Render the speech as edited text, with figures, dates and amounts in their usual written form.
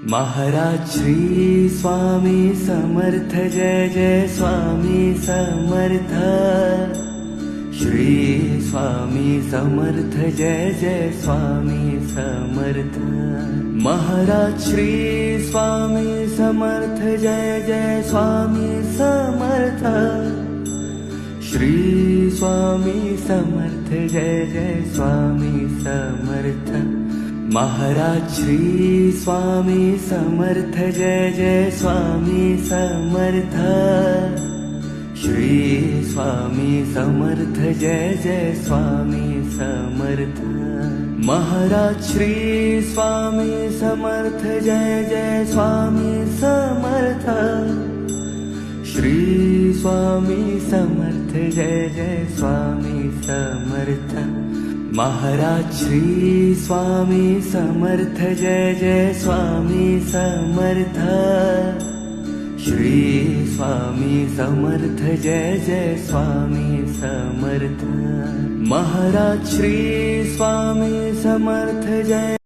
Maharaj Shri Swami Samarth, Jai Jai Swami Samarth. Shri Swami Samarth, Jai Jai Swami Samarth. Maharaj Shri Swami Samarth, Jai Jai Swami Samarth. Shri Swami Samarth, Jai Jai Swami Samarth. Maharaj Shri Swami Samarth, Jai Jai Swami Samarth. Shri Swami Samarth, Jai Jai Swami Samarth. Maharaj Shri Swami Samarth, Jai Jai Swami Samarth. Shri Swami Samarth, Jai Jai Swami Samarth. Maharaj Shri Swami Samarth, Jai Jai Swami Samarth. Shri Swami Samarth, Jai Jai Swami Samarth. Maharaj Shri Swami Samarth, Jai